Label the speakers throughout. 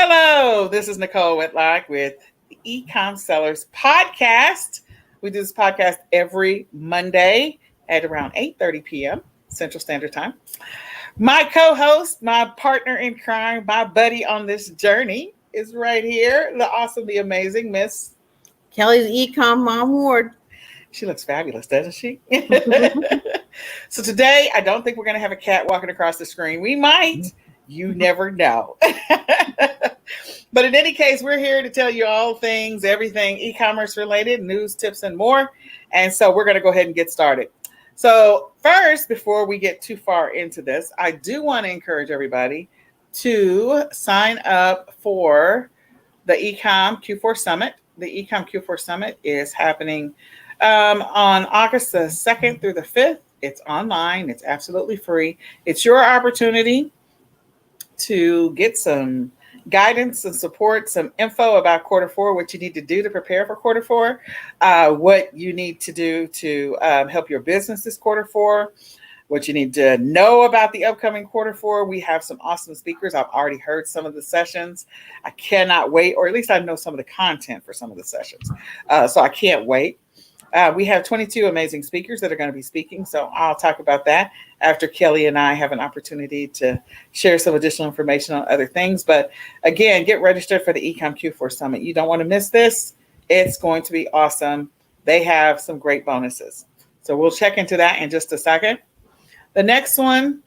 Speaker 1: Hello, this is Nicole Whitlock with the eCom Sellers Podcast. We do this podcast every Monday at around 8:30 p.m. Central Standard Time. My co-host, my partner in crime, my buddy on this journey is right here. The awesome, the amazing Miss
Speaker 2: Kelly's eCom Mom Ward.
Speaker 1: She looks fabulous, doesn't she? So today, I don't think we're going to have a cat walking across the screen. We might. You never know. But in any case, we're here to tell you all things, everything e-commerce related, news, tips, and more. And so we're going to go ahead and get started. So first, before we get too far into this, I do want to encourage everybody to sign up for the eCom Q4 Summit. The eCom Q4 Summit is happening on August the 2nd through the 5th. It's online. It's absolutely free. It's your opportunity to get some guidance and support, some info about quarter four, what you need to do to prepare for quarter four, what you need to do to help your business this quarter four, what you need to know about the upcoming quarter four. We have some awesome speakers. I've already heard some of the sessions. I cannot wait, or at least I know some of the content for some of the sessions. So I can't wait. We have 22 amazing speakers that are going to be speaking. So I'll talk about that after Kelly and I have an opportunity to share some additional information on other things. But again, get registered for the eCom Q4 Summit. You don't want to miss this. It's going to be awesome. They have some great bonuses. So we'll check into that in just a second. The next one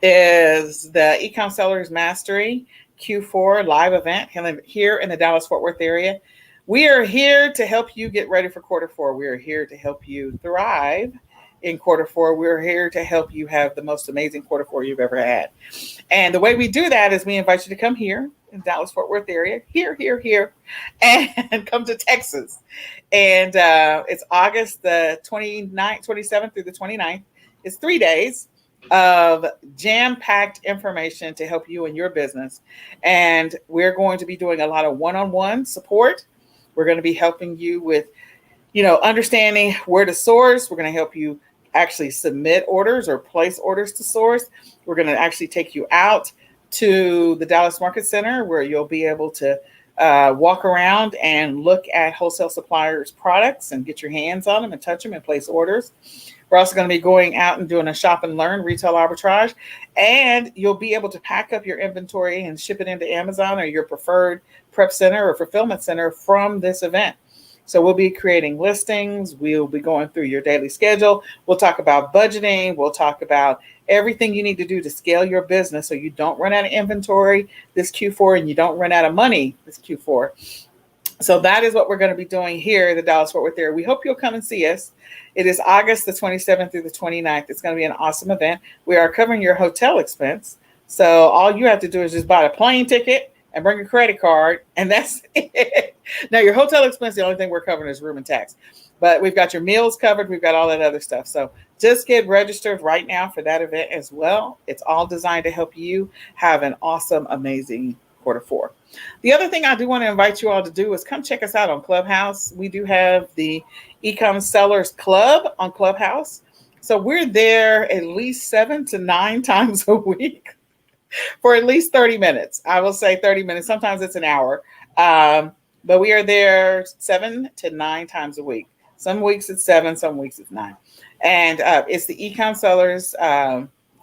Speaker 1: is the eCom Sellers Mastery Q4 live event here in the Dallas-Fort Worth area. We are here to help you get ready for quarter four. We are here to help you thrive in quarter four. We're here to help you have the most amazing quarter four you've ever had. And the way we do that is we invite you to come here in Dallas-Fort Worth area, here, and come to Texas. And it's August the 27th through the 29th. It's 3 days of jam-packed information to help you in your business. And we're going to be doing a lot of one-on-one support. We're going to be helping you with, understanding where to source. We're going to help you actually submit orders or place orders to source. We're going to actually take you out to the Dallas Market Center where you'll be able to walk around and look at wholesale suppliers' products and get your hands on them and touch them and place orders. We're also going to be going out and doing a shop and learn retail arbitrage, and you'll be able to pack up your inventory and ship it into Amazon or your preferred prep center or fulfillment center from this event. So we'll be creating listings. We'll be going through your daily schedule. We'll talk about budgeting. We'll talk about everything you need to do to scale your business so you don't run out of inventory this Q4 and you don't run out of money this Q4. So that is what we're going to be doing here at the Dallas-Fort Worth area. We hope you'll come and see us. It is August the 27th through the 29th. It's going to be an awesome event. We are covering your hotel expense. So all you have to do is just buy a plane ticket and bring a credit card, and that's it. Now, your hotel expense, the only thing we're covering is room and tax. But we've got your meals covered. We've got all that other stuff. So just get registered right now for that event as well. It's all designed to help you have an awesome, amazing quarter four. The other thing I do want to invite you all to do is come check us out on Clubhouse. We do have the eCom Sellers Club on Clubhouse. So we're there at least 7 to 9 times a week for at least 30 minutes. I will say 30 minutes. Sometimes it's an hour. But we are there 7 to 9 times a week. Some weeks it's 7, some weeks it's 9. And it's the eCom Sellers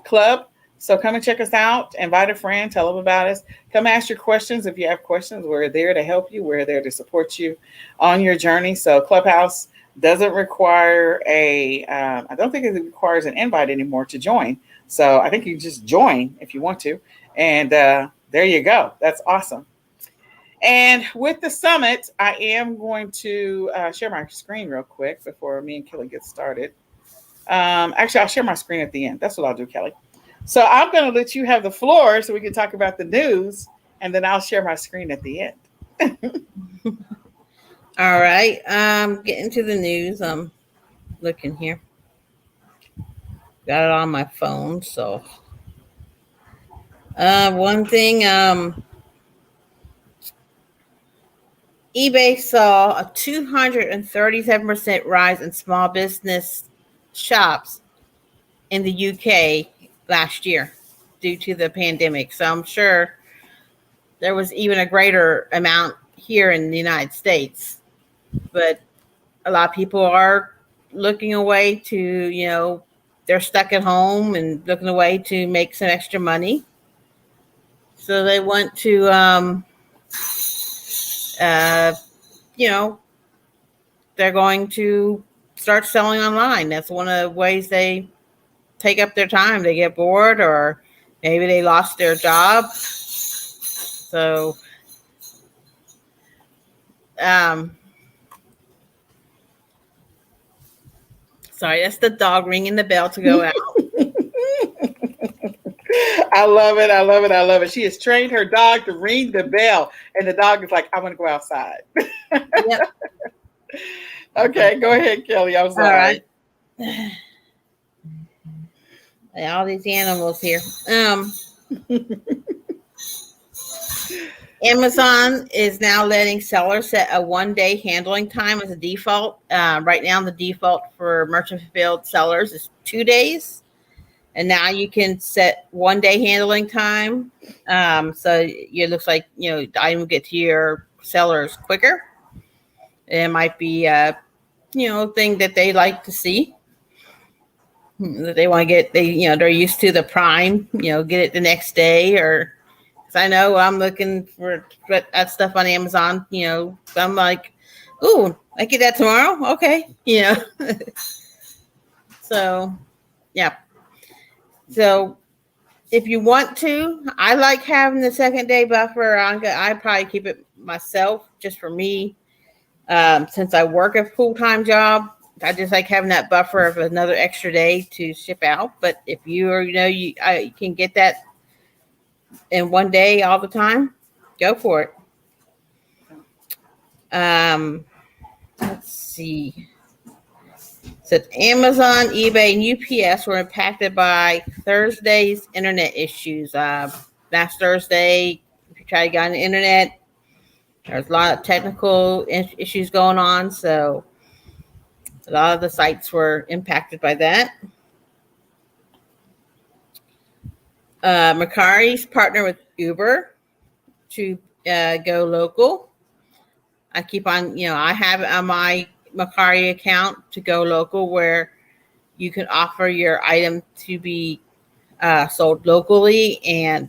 Speaker 1: Club. So come and check us out. Invite a friend. Tell them about us. Come ask your questions. If you have questions, we're there to help you. We're there to support you on your journey. So Clubhouse doesn't require I don't think it requires an invite anymore to join. So I think you can just join if you want to. And there you go. That's awesome. And with the summit, I am going to share my screen real quick before me and Kelly get started. Actually, I'll share my screen at the end. That's what I'll do, Kelly. So I'm going to let you have the floor so we can talk about the news, and then I'll share my screen at the end.
Speaker 2: All right. Getting to the news. I'm looking here. Got it on my phone. So one thing, eBay saw a 237% rise in small business shops in the UK last year due to the pandemic. So I'm sure there was even a greater amount here in the United States. But a lot of people are looking away to, they're stuck at home and looking away to make some extra money. So they want to, uh, you know, they're going to start selling online. That's one of the ways they take up their time. They get bored, or maybe they lost their job. So, sorry, that's the dog ringing the bell to go out.
Speaker 1: I love it. I love it. I love it. She has trained her dog to ring the bell, and the dog is like, I want to go outside.
Speaker 2: Yep.
Speaker 1: Okay, go ahead, Kelly. I'm sorry.
Speaker 2: All right. All these animals here. Amazon is now letting sellers set a 1-day handling time as a default. Right now, the default for merchant fulfilled sellers is 2 days. And now you can set 1-day handling time. So it looks like, the item will get to your sellers quicker. It might be a, thing that they like to see. That they want to get, they're used to the Prime, get it the next day. Or, because I know I'm looking for that stuff on Amazon, I'm like, ooh, I get that tomorrow. Okay. So, yeah. So if you want to, I like having the 2nd-day buffer. I probably keep it myself just for me. Since I work a full-time job, I just like having that buffer of another extra day to ship out. But if you can get that in 1 day all the time, go for it. Let's see. So Amazon, eBay, and UPS were impacted by Thursday's internet issues. Last Thursday, if you try to get on the internet, there's a lot of technical issues going on. So a lot of the sites were impacted by that. Macari's partner with Uber to go local. I keep on, I have it on my Macari account to go local, where you can offer your item to be sold locally, and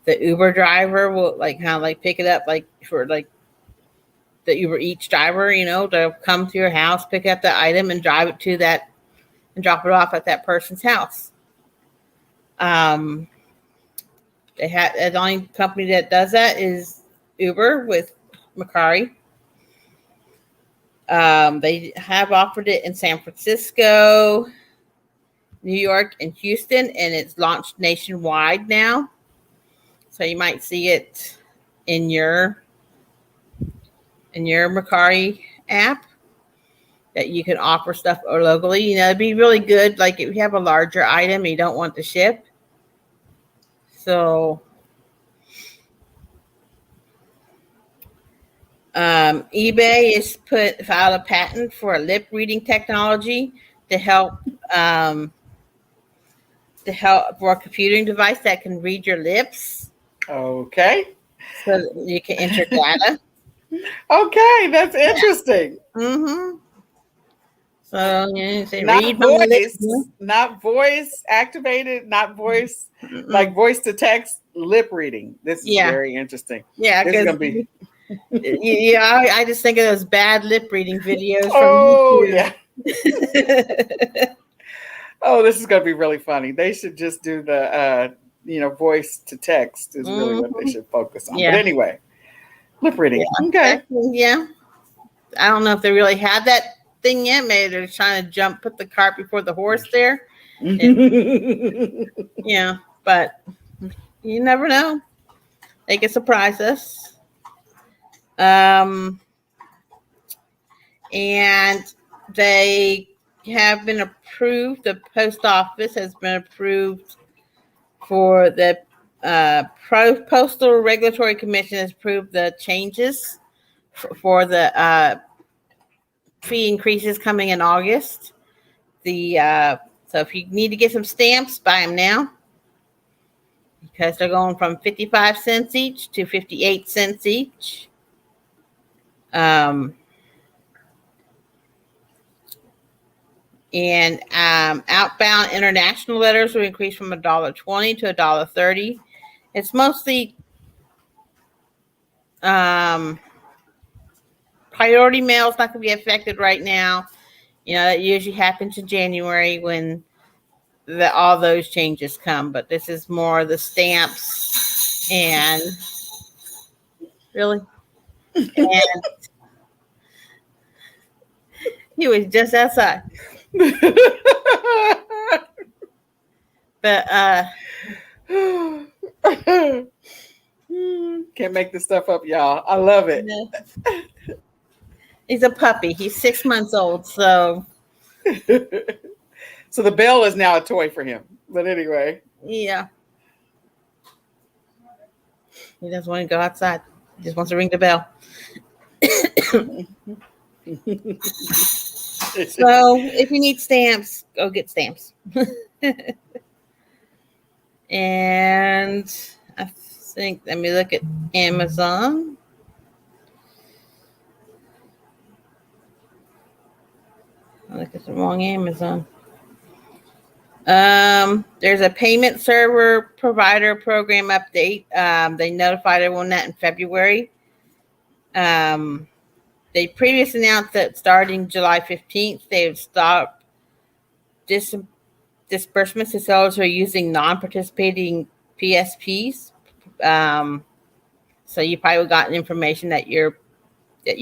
Speaker 2: the Uber driver will pick it up, for the Uber Eats driver, to come to your house, pick up the item, and drive it to that, and drop it off at that person's house. The only company that does that is Uber with Macari. They have offered it in San Francisco, New York, and Houston, and it's launched nationwide now. So you might see it in your Macari app, that you can offer stuff locally. It'd be really good, like if you have a larger item and you don't want to ship. So eBay has filed a patent for a lip reading technology to help for a computing device that can read your lips.
Speaker 1: Okay.
Speaker 2: So you can enter data.
Speaker 1: Okay, that's interesting.
Speaker 2: Yeah. Mm-hmm. So say
Speaker 1: not
Speaker 2: read
Speaker 1: voice, not voice activated, not voice, like voice to text, lip reading. This is very interesting.
Speaker 2: Yeah,
Speaker 1: this is gonna be.
Speaker 2: I just think of those bad lip reading videos.
Speaker 1: Oh yeah. Oh, this is gonna be really funny. They should just do the voice to text is really what they should focus on. Yeah. But anyway, lip reading.
Speaker 2: Yeah. Okay. Yeah. I don't know if they really have that thing yet. Maybe they're trying to put the cart before the horse there. Yeah, but you never know. They could surprise us. And they have been approved. The post office has been approved for the Postal Regulatory Commission has approved the changes for the fee increases coming in August. So if you need to get some stamps, buy them now. because they're going from 55 cents each to 58 cents each. And outbound international letters will increase from $1.20 to $1.30. It's mostly priority mail is not going to be affected right now. That usually happens in January when all those changes come. But this is more the stamps and really. And he was just outside. But
Speaker 1: can't make this stuff up, y'all. I love it.
Speaker 2: He's a puppy. He's 6 months old, so
Speaker 1: so the bell is now a toy for him. But anyway,
Speaker 2: yeah, he doesn't want to go outside. He just wants to ring the bell. So if you need stamps, go get stamps. And I think, let me look at Amazon. I look at the wrong Amazon. There's a payment server provider program update. They notified everyone that in February. They previously announced that starting July 15th, they would stop disbursements to sellers who are using non-participating PSPs. So you probably got information that you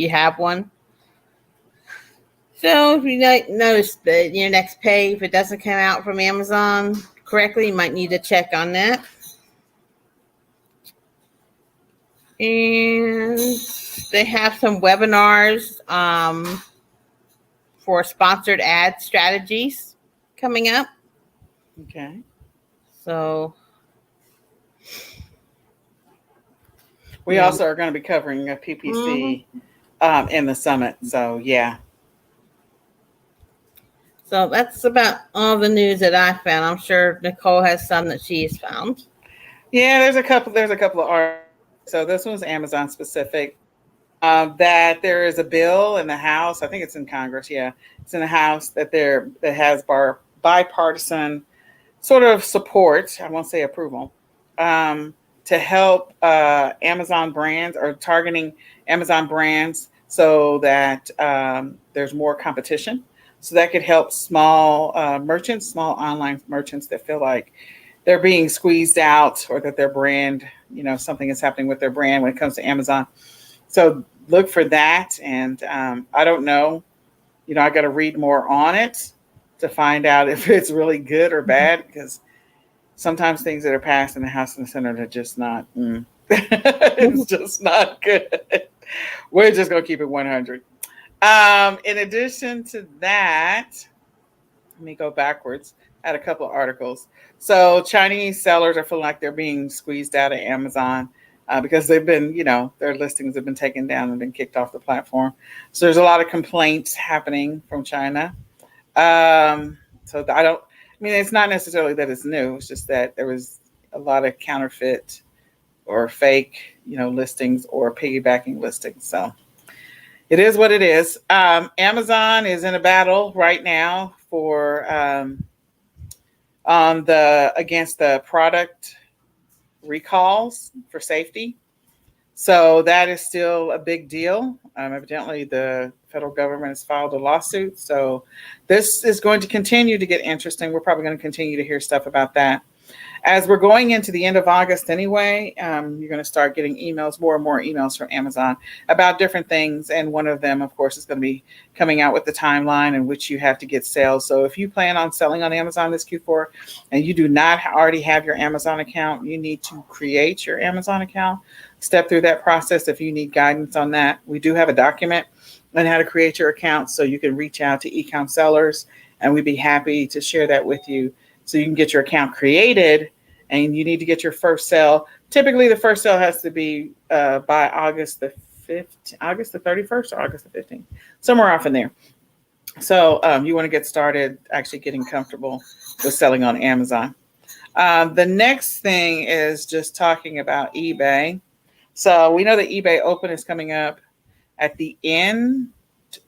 Speaker 2: have one. So if you notice that your next pay, if it doesn't come out from Amazon correctly, you might need to check on that. And they have some webinars for sponsored ad strategies coming up.
Speaker 1: Okay.
Speaker 2: So
Speaker 1: we also are going to be covering a PPC in the summit. So yeah.
Speaker 2: So that's about all the news that I found. I'm sure Nicole has some that she's found.
Speaker 1: Yeah, there's a couple of articles. So this one's Amazon specific. That there is a bill in the House. I think it's in Congress. Yeah, it's in the House that has bipartisan sort of support. I won't say approval to help Amazon brands or targeting Amazon brands so that there's more competition. So that could help small merchants, small online merchants that feel like they're being squeezed out or that their brand, something is happening with their brand when it comes to Amazon. So look for that. And I don't know, I got to read more on it to find out if it's really good or bad, because sometimes things that are passed in the House and the Senate are just not, it's just not good. We're just going to keep it 100. In addition to that, let me go backwards. I had a couple of articles. So Chinese sellers are feeling like they're being squeezed out of Amazon because they've been, their listings have been taken down and been kicked off the platform. So there's a lot of complaints happening from China. It's not necessarily that it's new. It's just that there was a lot of counterfeit or fake, listings or piggybacking listings. So it is what it is. Amazon is in a battle right now for against the product recalls for safety. So that is still a big deal. Evidently, the federal government has filed a lawsuit. So this is going to continue to get interesting. We're probably going to continue to hear stuff about that. As we're going into the end of August anyway, you're going to start getting more and more emails from Amazon about different things. And one of them, of course, is going to be coming out with the timeline in which you have to get sales. So if you plan on selling on Amazon this Q4 and you do not already have your Amazon account, you need to create your Amazon account, step through that process. If you need guidance on that, we do have a document on how to create your account. So you can reach out to eCom sellers and we'd be happy to share that with you. So you can get your account created, and you need to get your first sale. Typically, the first sale has to be by August the 31st or August the 15th, somewhere off in there. So you want to get started actually getting comfortable with selling on Amazon. The next thing is just talking about eBay. So we know that eBay Open is coming up at the end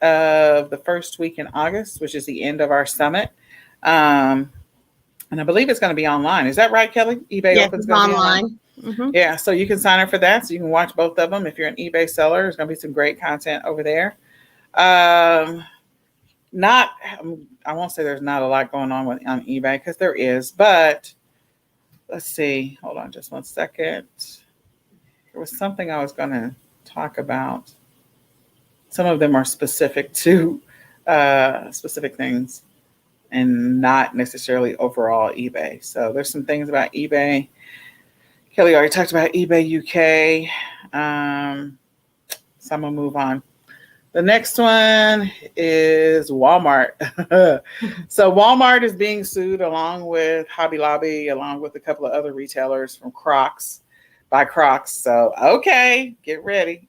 Speaker 1: of the first week in August, which is the end of our summit. And I believe it's going to be online. Is that right, Kelly? eBay
Speaker 2: Yes,
Speaker 1: Open is
Speaker 2: it's
Speaker 1: going to be online.
Speaker 2: online. Mm-hmm.
Speaker 1: Yeah, so you can sign up for that. So you can watch both of them. If you're an eBay seller, there's going to be some great content over there. Not, I won't say there's not a lot going on on eBay because there is, but let's see. Hold on just one second. There was something I was going to talk about. Some of them are specific to specific things and not necessarily overall eBay. So there's some things about eBay. Kelly already talked about eBay UK. So I'm going to move on. The next one is Walmart. So Walmart is being sued along with Hobby Lobby, along with a couple of other retailers from Crocs by Crocs. So, okay, get ready.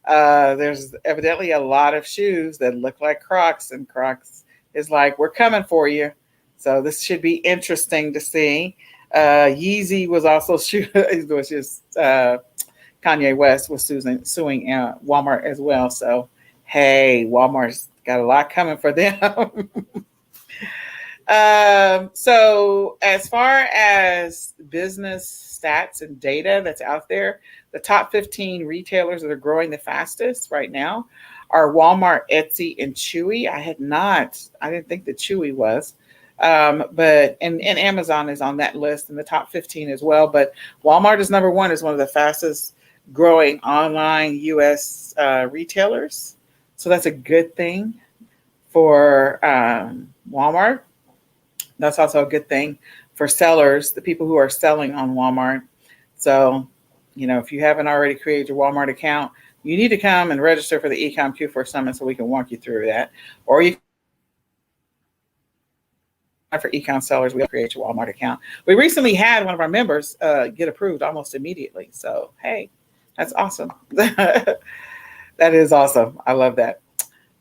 Speaker 1: There's evidently a lot of shoes that look like Crocs, and Crocs is like, we're coming for you. So this should be interesting to see. Yeezy was also which is Kanye West was suing Walmart as well. So hey, Walmart's got a lot coming for them. So as far as business stats and data that's out there, the top 15 retailers that are growing the fastest right now are Walmart, Etsy, and Chewy. I didn't think that Chewy was. But Amazon is on that list in the top 15 as well. But Walmart is number one, is one of the fastest growing online US retailers. So that's a good thing for Walmart. That's also a good thing for sellers, the people who are selling on Walmart. So, if you haven't already created your Walmart account, you need to come and register for the eCom Q4 Summit so we can walk you through that. Or you for ecom sellers, we create your Walmart account. We recently had one of our members get approved almost immediately. So, hey, that's awesome. That is awesome. I love that.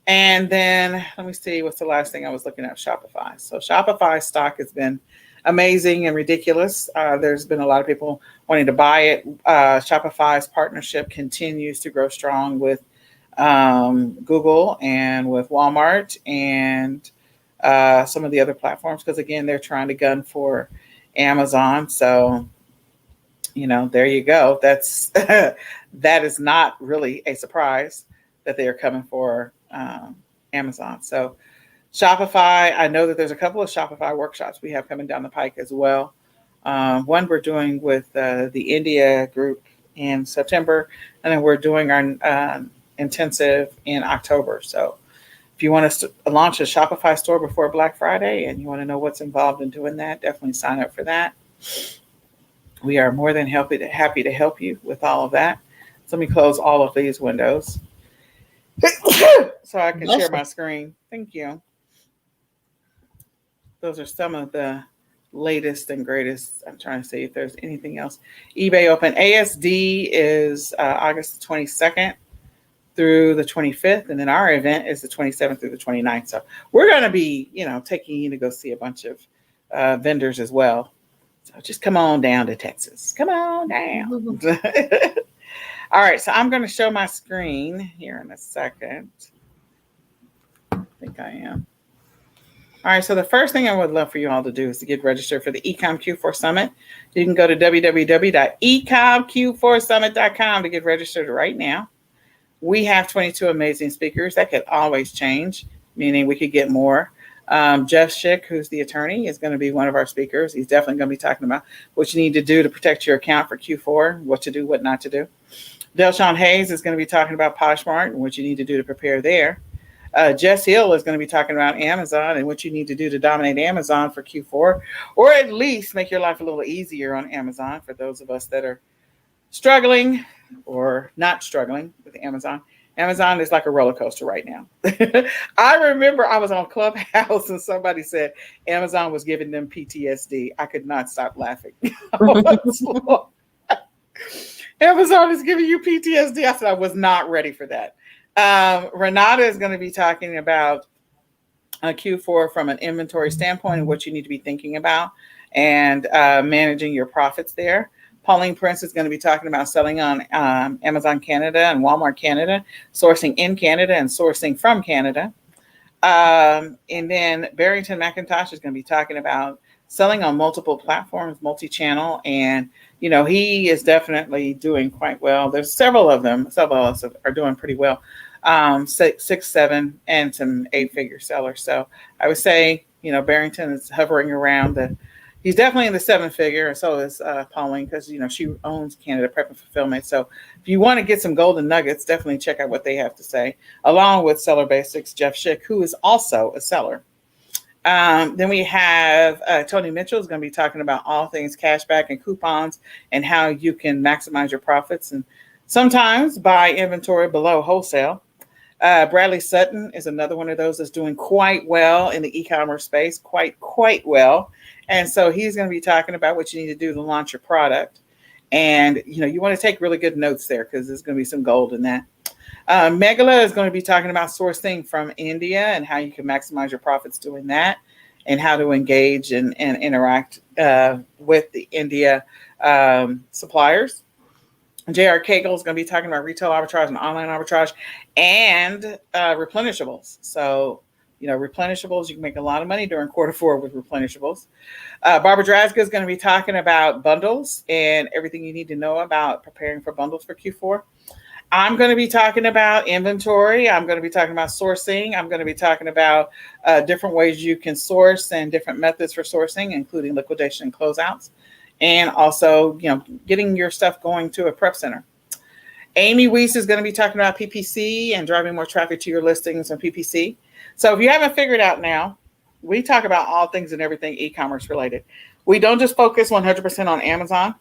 Speaker 1: And then let me see, what's the last thing I was looking at? Shopify. So Shopify stock has been amazing and ridiculous. There's been a lot of people wanting to buy it. Shopify's partnership continues to grow strong with Google and with Walmart and some of the other platforms, because again, they're trying to gun for Amazon. So, there you go. That's that is not really a surprise that they are coming for Amazon. So Shopify, I know that there's a couple of Shopify workshops we have coming down the pike as well. One we're doing with the India group in September, and then we're doing our intensive in October. So if you want to launch a Shopify store before Black Friday and you want to know what's involved in doing that, definitely sign up for that. We are more than happy to help you with all of that. So let me close all of these windows so I can share my screen. Thank you. Those are some of the latest and greatest. I'm trying to see if there's anything else. eBay Open ASD is August 22nd through the 25th. And then our event is the 27th through the 29th. So we're going to be, taking you to go see a bunch of vendors as well. So just come on down to Texas. Come on down. All right. So I'm going to show my screen here in a second. I think I am. All right, so the first thing I would love for you all to do is to get registered for the eCom Q4 Summit. You can go to www.ecomq4summit.com to get registered right now. We have 22 amazing speakers. That could always change, meaning we could get more. Jeff Schick, who's the attorney, is going to be one of our speakers. He's definitely going to be talking about what you need to do to protect your account for Q4, what to do, what not to do. Delshawn Hayes is going to be talking about Poshmark and what you need to do to prepare there. Jess Hill is going to be talking about Amazon and what you need to do to dominate Amazon for Q4, or at least make your life a little easier on Amazon for those of us that are struggling or not struggling with Amazon. Amazon is like a roller coaster right now. I remember I was on Clubhouse and somebody said Amazon was giving them PTSD. I could not stop laughing. Amazon is giving you PTSD. I said I was not ready for that. Renata is going to be talking about Q4 from an inventory standpoint and what you need to be thinking about. and managing your profits there. Pauline Prince is going to be talking about selling on Amazon Canada and Walmart Canada, sourcing in Canada and sourcing from Canada. And then Barrington McIntosh is going to be talking about selling on multiple platforms, multi-channel, and he is definitely doing quite well. There's several of them. Several of us are doing pretty well. 6, 7, and some 8-figure sellers. So I would say, Barrington is hovering around he's definitely in the 7-figure, and so is Pauline, because she owns Canada Prep and Fulfillment. So if you want to get some golden nuggets, definitely check out what they have to say, along with Seller Basics, Jeff Schick, who is also a seller. Then we have Tony Mitchell is going to be talking about all things cashback and coupons and how you can maximize your profits and sometimes buy inventory below wholesale. Bradley Sutton is another one of those that's doing quite well in the e-commerce space, quite well. And so he's going to be talking about what you need to do to launch your product. And, you want to take really good notes there because there's going to be some gold in that. Megala is going to be talking about sourcing from India and how you can maximize your profits doing that and how to engage and interact with the India suppliers. J.R. Cagle is going to be talking about retail arbitrage and online arbitrage and replenishables. So, replenishables, you can make a lot of money during Q4 with replenishables. Barbara Draska is going to be talking about bundles and everything you need to know about preparing for bundles for Q4. I'm going to be talking about inventory. I'm going to be talking about sourcing. I'm going to be talking about different ways you can source and different methods for sourcing, including liquidation and closeouts. And also, getting your stuff going to a prep center. Amy Weiss is going to be talking about PPC and driving more traffic to your listings on PPC. So if you haven't figured out now, we talk about all things and everything e-commerce related. We don't just focus 100% on Amazon.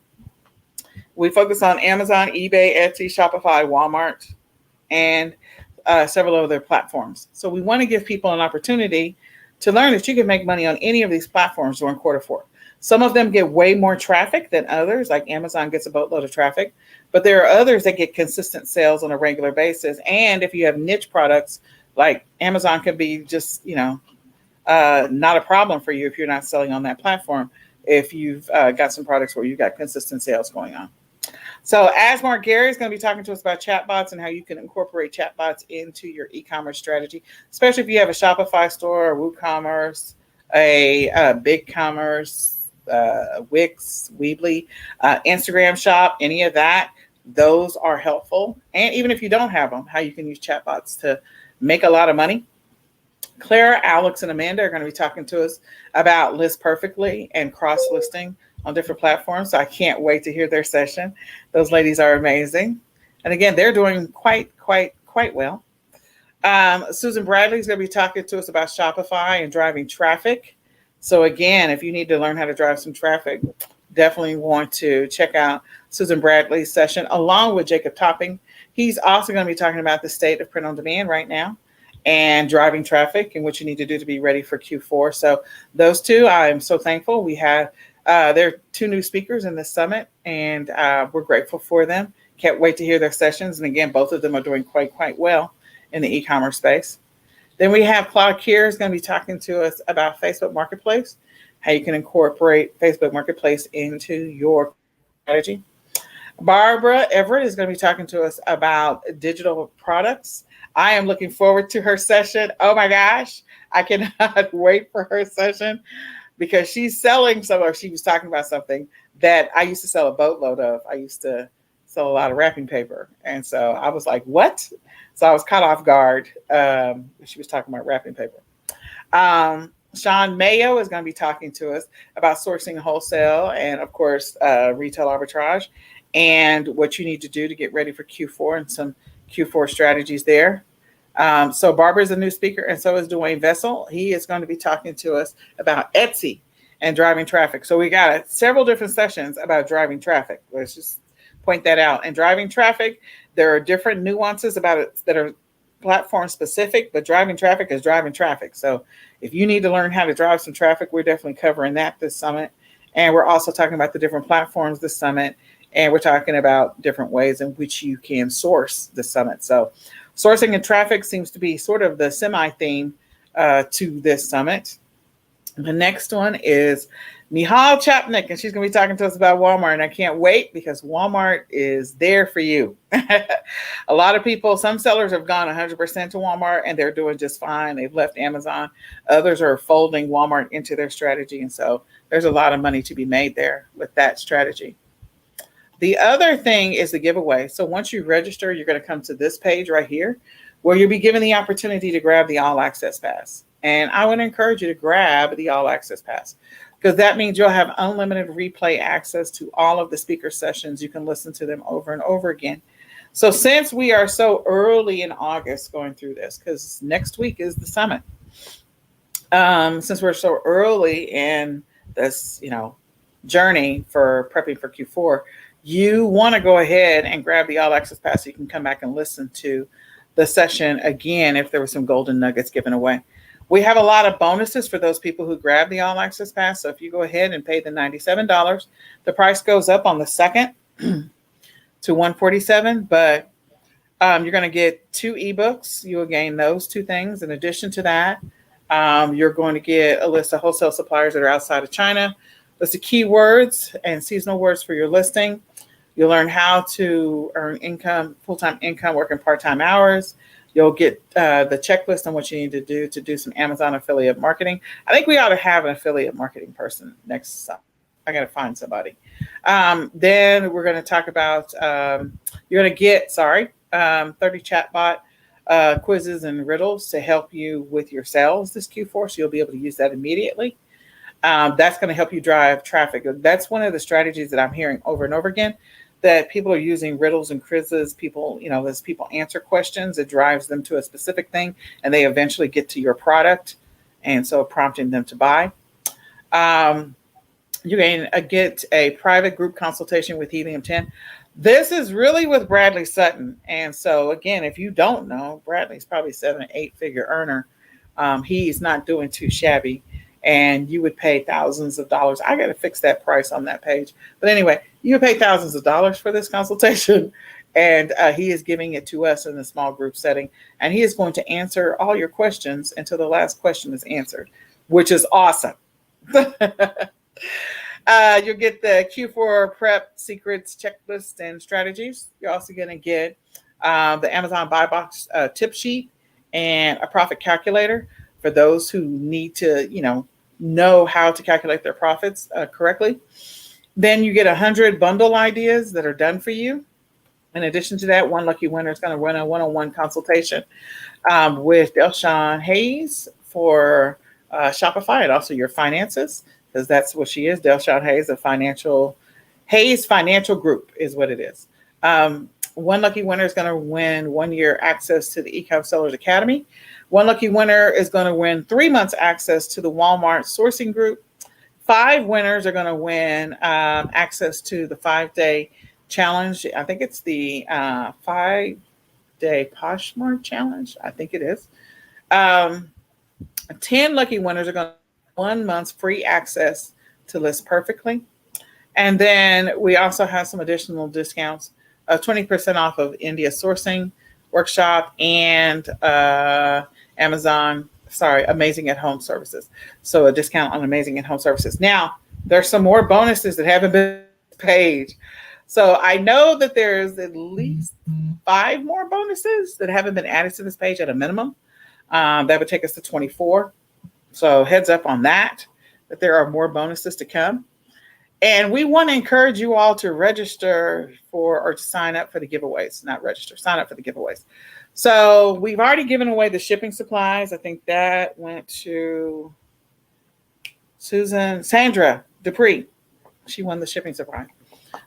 Speaker 1: We focus on Amazon, eBay, Etsy, Shopify, Walmart, and several other platforms. So we want to give people an opportunity to learn that you can make money on any of these platforms during Q4. Some of them get way more traffic than others, like Amazon gets a boatload of traffic, but there are others that get consistent sales on a regular basis. And if you have niche products, like Amazon can be just, not a problem for you if you're not selling on that platform, if you've got some products where you've got consistent sales going on. So Asmar Gary is going to be talking to us about chatbots and how you can incorporate chatbots into your e-commerce strategy, especially if you have a Shopify store, a WooCommerce, a BigCommerce, Wix, Weebly, Instagram shop, any of that. Those are helpful. And even if you don't have them, how you can use chatbots to make a lot of money. Clara, Alex, and Amanda are going to be talking to us about List Perfectly and cross-listing on different platforms. So I can't wait to hear their session. Those ladies are amazing. And again, they're doing quite well. Susan Bradley is going to be talking to us about Shopify and driving traffic. So again, if you need to learn how to drive some traffic, definitely want to check out Susan Bradley's session along with Jacob Topping. He's also going to be talking about the state of print on demand right now and driving traffic and what you need to do to be ready for Q4. So those two, I'm so thankful. We have, there are 2 new speakers in this summit, and we're grateful for them. Can't wait to hear their sessions. And again, both of them are doing quite well in the e-commerce space. Then we have Claude Kier is going to be talking to us about Facebook Marketplace, how you can incorporate Facebook Marketplace into your strategy. Barbara Everett is going to be talking to us about digital products. I am looking forward to her session. Oh my gosh, I cannot wait for her session because she's selling she was talking about something that I used to sell a boatload of. I used to sell a lot of wrapping paper. And so I was like, what? So I was caught off guard. She was talking about wrapping paper. Sean Mayo is going to be talking to us about sourcing wholesale and, of course, retail arbitrage and what you need to do to get ready for Q4 and some Q4 strategies there. So Barbara is a new speaker, and so is Dwayne Vessel. He is going to be talking to us about Etsy and driving traffic. So we got several different sessions about driving traffic. Let's just point that out. And driving traffic, there are different nuances about it that are platform specific, but driving traffic is driving traffic. So if you need to learn how to drive some traffic, we're definitely covering that this summit. And we're also talking about the different platforms this summit. And we're talking about different ways in which you can source the summit. So sourcing and traffic seems to be sort of the semi-theme to this summit. The next one is Nihal Chapnick, and she's going to be talking to us about Walmart. And I can't wait because Walmart is there for you. A lot of people, some sellers have gone 100% to Walmart and they're doing just fine. They've left Amazon. Others are folding Walmart into their strategy. And so there's a lot of money to be made there with that strategy. The other thing is the giveaway. So once you register, you're going to come to this page right here where you'll be given the opportunity to grab the All Access Pass. And I would encourage you to grab the All Access Pass because that means you'll have unlimited replay access to all of the speaker sessions. You can listen to them over and over again. So since we are so early in August going through this, because next week is the summit, since we're so early in this, journey for prepping for Q4, you want to go ahead and grab the All Access Pass so you can come back and listen to the session again if there were some golden nuggets given away. We have a lot of bonuses for those people who grab the All Access Pass. So if you go ahead and pay the $97, the price goes up on the 2nd to $147, but you're going to get 2 ebooks. You will gain those 2 things. In addition to that, you're going to get a list of wholesale suppliers that are outside of China. List of keywords and seasonal words for your listing. You'll learn how to earn income, full-time income, working part-time hours. You'll get the checklist on what you need to do some Amazon affiliate marketing. I think we ought to have an affiliate marketing person next summer. I got to find somebody. Then we're going to talk about, you're going to get, 30 chatbot quizzes and riddles to help you with your sales this Q4. So you'll be able to use that immediately. That's going to help you drive traffic. That's one of the strategies that I'm hearing over and over again, that people are using riddles and quizzes. People, as people answer questions, it drives them to a specific thing and they eventually get to your product. And so prompting them to buy. You can get a private group consultation with Helium 10. This is really with Bradley Sutton. And so again, if you don't know, Bradley's probably 7 or 8 figure earner. He's not doing too shabby. And you would pay thousands of dollars. I got to fix that price on that page. But anyway, you would pay thousands of dollars for this consultation. And he is giving it to us in a small group setting. And he is going to answer all your questions until the last question is answered, which is awesome. You'll get the Q4 prep secrets, checklist, and strategies. You're also going to get the Amazon buy box tip sheet and a profit calculator for those who need to, know how to calculate their profits correctly. Then you get 100 bundle ideas that are done for you. In addition to that, one lucky winner is going to run a one-on-one consultation with Delshawn Hayes for Shopify and also your finances, because that's what she is. Delshawn Hayes, Hayes Financial Group is what it is. One lucky winner is going to win 1 year access to the eCom Sellers Academy. One lucky winner is going to win 3 months access to the Walmart sourcing group. 5 winners are going to win access to the 5-day challenge. I think it's the 5-day Poshmark challenge. I think it is. 10 lucky winners are going to get 1 month's free access to List Perfectly. And then we also have some additional discounts of 20% off of India sourcing workshop and Amazing at Home services. So a discount on Amazing at Home services. Now, there's some more bonuses that haven't been paid. So I know that there's at least 5 more bonuses that haven't been added to this page at a minimum. That would take us to 24. So heads up on that there are more bonuses to come. And we want to encourage you all to register or to sign up for the giveaways, not register, sign up for the giveaways. So we've already given away the shipping supplies. I think that went to Sandra Dupree. She won the shipping supply.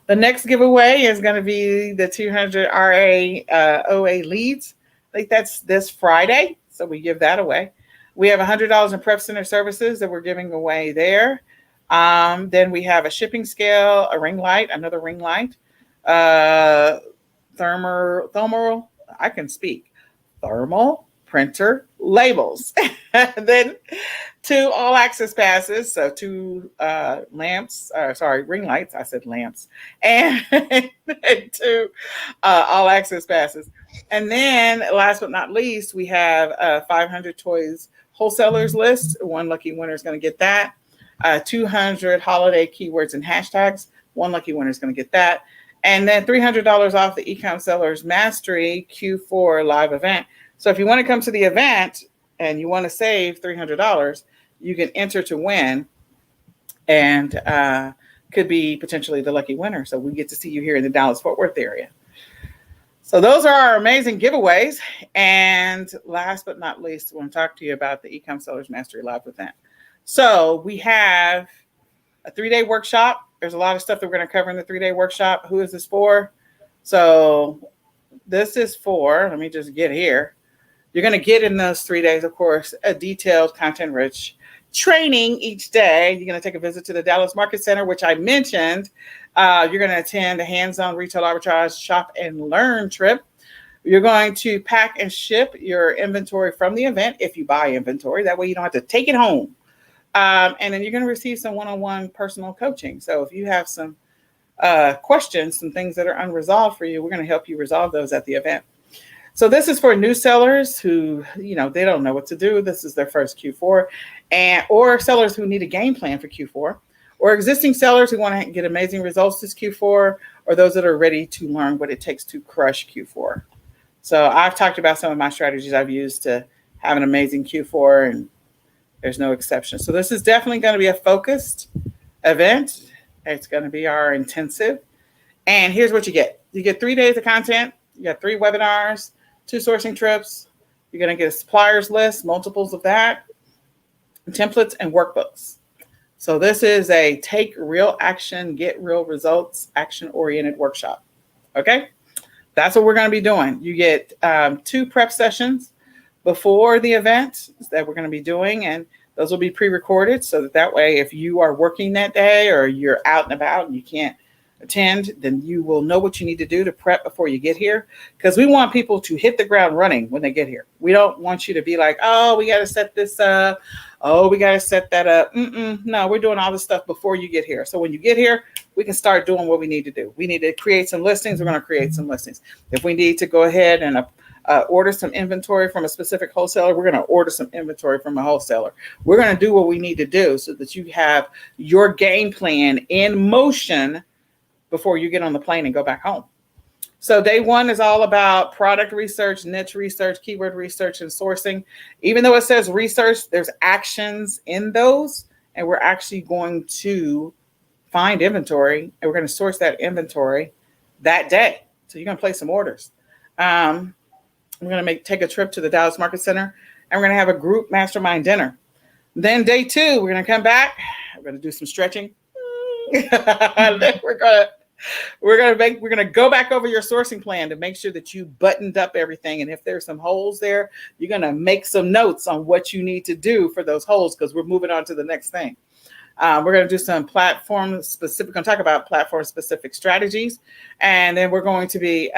Speaker 1: The next giveaway is going to be the 200 RA OA leads. I think that's this Friday. So we give that away. We have $100 in Prep Center services that we're giving away there. Then we have a shipping scale, a ring light, another ring light, thermal printer labels. Then 2 all access passes. So 2 ring lights. I said lamps. And 2 all access passes. And then last but not least, we have a 500 toys wholesalers list. One lucky winner is going to get that. 200 holiday keywords and hashtags. One lucky winner is going to get that. And then $300 off the eCom Sellers Mastery Q4 live event. So if you want to come to the event and you want to save $300, you can enter to win and could be potentially the lucky winner. So we get to see you here in the Dallas-Fort Worth area. So those are our amazing giveaways. And last but not least, I want to talk to you about the eCom Sellers Mastery live event. So we have a 3-day workshop. There's a lot of stuff that we're going to cover in the 3-day workshop. Who is this for? So this is for, let me just get here. You're going to get in those 3 days, of course, a detailed, content-rich training each day. You're going to take a visit to the Dallas Market Center, which I mentioned. You're going to attend a hands-on retail arbitrage shop and learn trip. You're going to pack and ship your inventory from the event if you buy inventory. That way you don't have to take it home. And then you're going to receive some one-on-one personal coaching. So if you have some questions, some things that are unresolved for you, we're going to help you resolve those at the event. So this is for new sellers who, they don't know what to do. This is their first Q4, or sellers who need a game plan for Q4, or existing sellers who want to get amazing results this Q4, or those that are ready to learn what it takes to crush Q4. So I've talked about some of my strategies I've used to have an amazing Q4, and there's no exception. So this is definitely going to be a focused event. It's going to be our intensive. And here's what you get. You get 3 days of content. You got 3 webinars, 2 sourcing trips. You're going to get a suppliers list, multiples of that, templates, and workbooks. So this is a take real action, get real results, action-oriented workshop. Okay? That's what we're going to be doing. You get 2 prep sessions before the event that we're going to be doing, and those will be pre-recorded so that way if you are working that day or you're out and about and you can't attend, then you will know what you need to do to prep before you get here, because we want people to hit the ground running when they get here. We don't want you to be like, oh, we got to set this up. Oh, we got to set that up. No, we're doing all this stuff before you get here. So when you get here, we can start doing what we need to do. We need to create some listings. We're going to create some listings. If we need to go ahead and order some inventory from a specific wholesaler, we're going to order some inventory from a wholesaler. We're going to do what we need to do so that you have your game plan in motion before you get on the plane and go back home. So day 1 is all about product research, niche research, keyword research, and sourcing. Even though it says research, there's actions in those, and we're actually going to find inventory, and we're going to source that inventory that day. So you're going to place some orders. We're going to take a trip to the Dallas Market Center, and we're going to have a group mastermind dinner. Then day 2, we're going to come back. We're going to do some stretching. We're going to go back over your sourcing plan to make sure that you buttoned up everything. And if there's some holes there, you're going to make some notes on what you need to do for those holes, because we're moving on to the next thing. We're going to do some platform specific, going to talk about platform specific strategies. And then we're going to be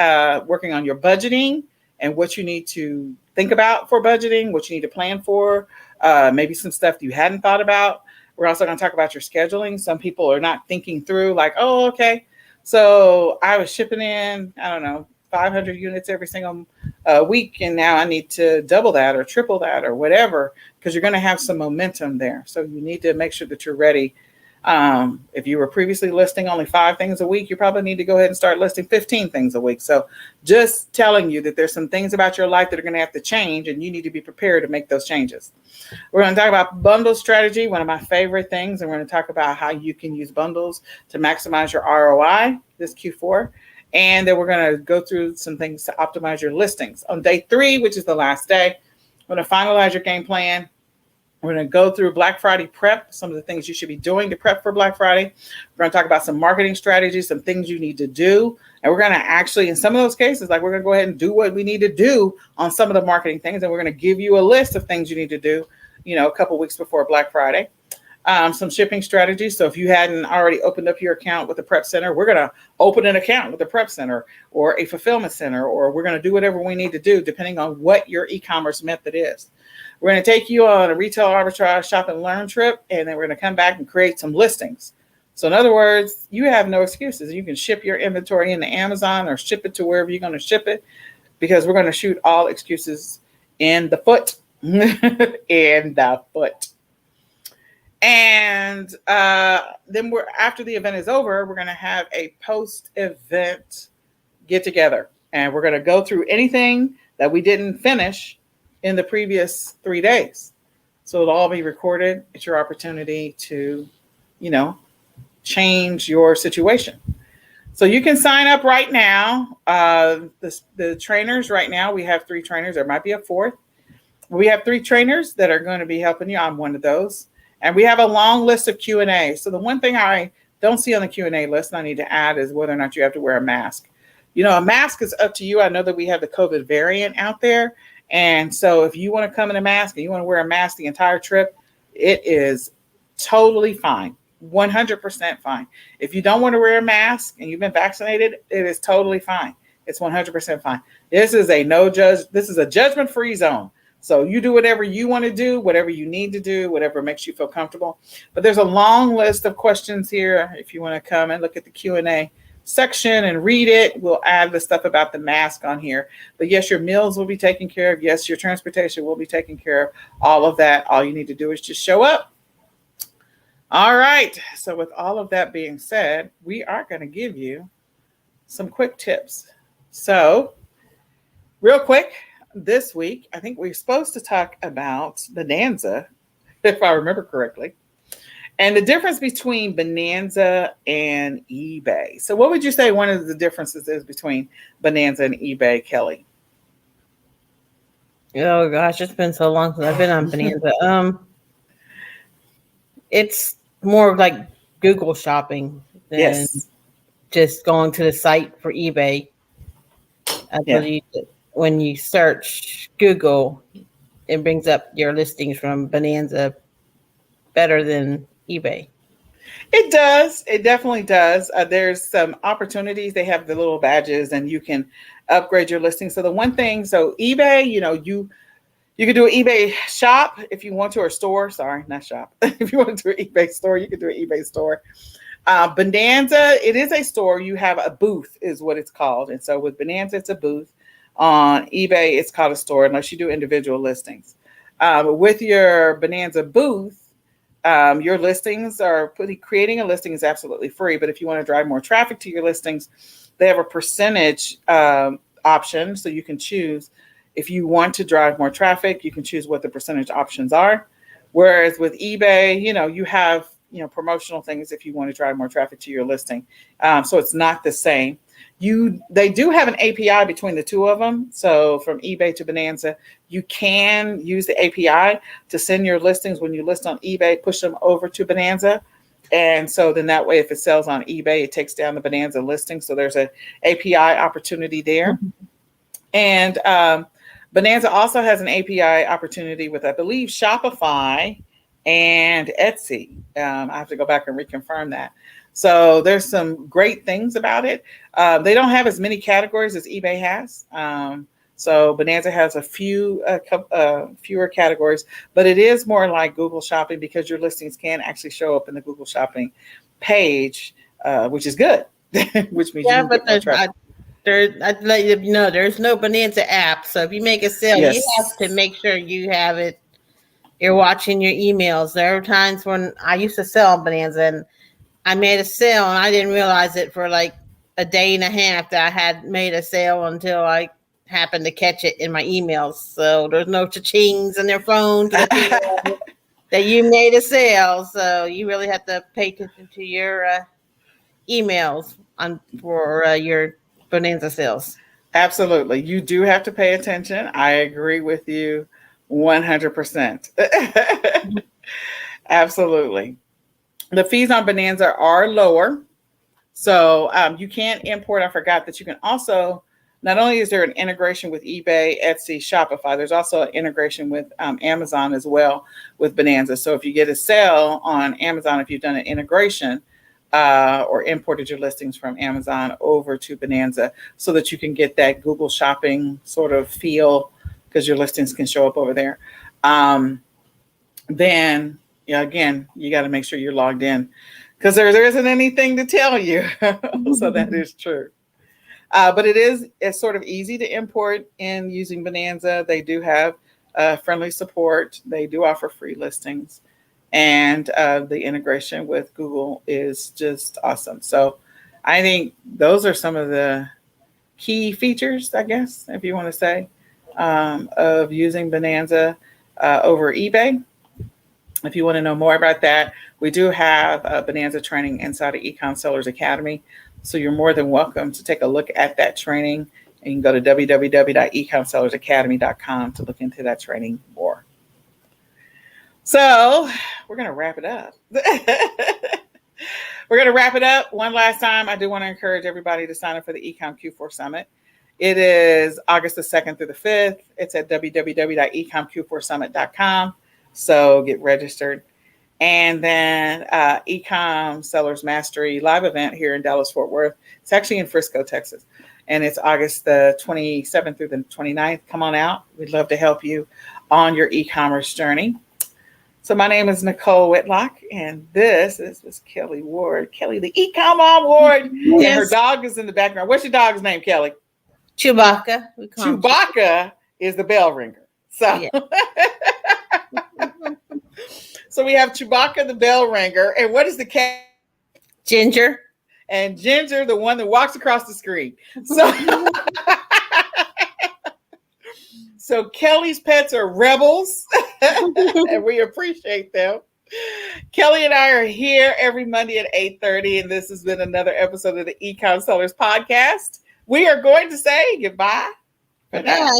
Speaker 1: working on your budgeting and what you need to think about for budgeting, what you need to plan for, maybe some stuff you hadn't thought about. We're also going to talk about your scheduling. Some people are not thinking through like, oh, okay, so I was shipping in, 500 units every single week, and now I need to double that or triple that or whatever, because you're going to have some momentum there. So you need to make sure that you're ready. If you were previously listing only 5 things a week, you probably need to go ahead and start listing 15 things a week. So just telling you that there's some things about your life that are going to have to change, and you need to be prepared to make those changes. We're going to talk about bundle strategy, one of my favorite things, and we're going to talk about how you can use bundles to maximize your ROI this Q4. And then we're going to go through some things to optimize your listings. On day 3, which is the last day, we're going to finalize your game plan. We're going to go through Black Friday prep, some of the things you should be doing to prep for Black Friday. We're going to talk about some marketing strategies, some things you need to do. And we're going to actually, in some of those cases, we're going to go ahead and do what we need to do on some of the marketing things. And we're going to give you a list of things you need to do, a couple weeks before Black Friday. Some shipping strategies. So if you hadn't already opened up your account with the Prep Center, we're going to open an account with the Prep Center or a fulfillment center, or we're going to do whatever we need to do depending on what your e-commerce method is. We're going to take you on a retail arbitrage shop and learn trip, and then we're going to come back and create some listings. So in other words, you have no excuses. You can ship your inventory into Amazon or ship it to wherever you're going to ship it, because we're going to shoot all excuses in the foot. In the foot. And then after the event is over, we're going to have a post-event get together, and we're going to go through anything that we didn't finish in the previous 3 days. So it'll all be recorded. It's your opportunity to, you know, change your situation. So you can sign up right now. The trainers right now, we have 3 trainers. There might be a 4th. We have 3 trainers that are going to be helping you. I'm one of those. And we have a long list of Q&A. So the one thing I don't see on the Q&A list and I need to add is whether or not you have to wear a mask. You know, a mask is up to you. I know that we have the COVID variant out there. And so if you want to come in a mask and you want to wear a mask the entire trip, it is totally fine. 100% fine. If you don't want to wear a mask and you've been vaccinated, it is totally fine. It's 100% fine. This is a judgment-free zone. So you do whatever you want to do, whatever you need to do, whatever makes you feel comfortable. But there's a long list of questions here. If you want to come and look at the Q&A section and read it, we'll add the stuff about the mask on here. But yes, your meals will be taken care of. Yes, your transportation will be taken care of. All of that. All you need to do is just show up. All right. So with all of that being said, we are going to give you some quick tips. So real quick, this week, I think we're supposed to talk about Bonanza, if I remember correctly, and the difference between Bonanza and eBay. So what would you say one of the differences is between Bonanza and eBay, Kelly?
Speaker 2: Oh gosh, it's been so long since I've been on Bonanza. It's more like Google shopping than just going to the site for eBay. I believe that when you search Google, it brings up your listings from Bonanza better than eBay.
Speaker 1: It does. It definitely does. There's some opportunities. They have the little badges and you can upgrade your listing. So the one thing, so eBay, you know, you could do an eBay shop if you want to, or store. Sorry, not shop. If you want to do an eBay store, you could do an eBay store. Bonanza, it is a store. You have a booth is what it's called. And so with Bonanza, it's a booth. On eBay, it's called a store unless you do individual listings. With your Bonanza booth, your listings are creating a listing is absolutely free. But if you want to drive more traffic to your listings, they have a percentage option. So you can choose if you want to drive more traffic, you can choose what the percentage options are. Whereas with eBay, you know, you have, you know, promotional things if you want to drive more traffic to your listing. So it's not the same. They do have an API between the two of them. So from eBay to Bonanza, you can use the API to send your listings when you list on eBay, push them over to Bonanza. And so then that way, if it sells on eBay, it takes down the Bonanza listing. So there's an API opportunity there. And Bonanza also has an API opportunity with, I believe, Shopify and Etsy. I have to go back and reconfirm that. So there's some great things about it. They don't have as many categories as eBay has. So Bonanza has a few fewer categories, but it is more like Google Shopping because your listings can actually show up in the Google Shopping page, which is good. Which means
Speaker 2: yeah, but I'd let you know there's no Bonanza app. So if you make a sale, you have to make sure you have it. You're watching your emails. There are times when I used to sell on Bonanza and I made a sale and I didn't realize it for like a day and a half that I had made a sale until I happened to catch it in my emails. So there's no cha-chings in their phones that you made a sale. So you really have to pay attention to your emails for your Bonanza sales.
Speaker 1: Absolutely. You do have to pay attention. I agree with you 100%. Absolutely. The fees on Bonanza are lower. So you can't import. I forgot that you can also, not only is there an integration with eBay, Etsy, Shopify, there's also an integration with Amazon as well with Bonanza. So if you get a sale on Amazon, if you've done an integration or imported your listings from Amazon over to Bonanza so that you can get that Google Shopping sort of feel because your listings can show up over there. Then, again, you got to make sure you're logged in because there isn't anything to tell you. So that is true. But it's sort of easy to import in using Bonanza. They do have friendly support. They do offer free listings. And the integration with Google is just awesome. So I think those are some of the key features, I guess, if you want to say, of using Bonanza over eBay. If you want to know more about that, we do have Bonanza training inside of eCom Sellers Academy. So you're more than welcome to take a look at that training. And you can go to www.ecomsellersacademy.com to look into that training more. So we're going to wrap it up. We're going to wrap it up one last time. I do want to encourage everybody to sign up for the eCom Q4 Summit. It is August the 2nd through the 5th. It's at www.ecomq4summit.com. So get registered. And then eCom Sellers Mastery live event here in Dallas, Fort Worth. It's actually in Frisco, Texas. And it's August the 27th through the 29th. Come on out. We'd love to help you on your e-commerce journey. So my name is Nicole Whitlock, and this is Kelly Ward. Kelly, the eCom Ward. Yes. And her dog is in the background. What's your dog's name, Kelly?
Speaker 2: Chewbacca.
Speaker 1: Chewbacca is the bell ringer. So, yeah. So we have Chewbacca, the bell ringer. And what is the cat?
Speaker 2: Ginger.
Speaker 1: And Ginger, the one that walks across the screen. So, so Kelly's pets are rebels, and we appreciate them. Kelly and I are here every Monday at 8:30, and this has been another episode of the eCom Sellers Podcast. We are going to say goodbye for now.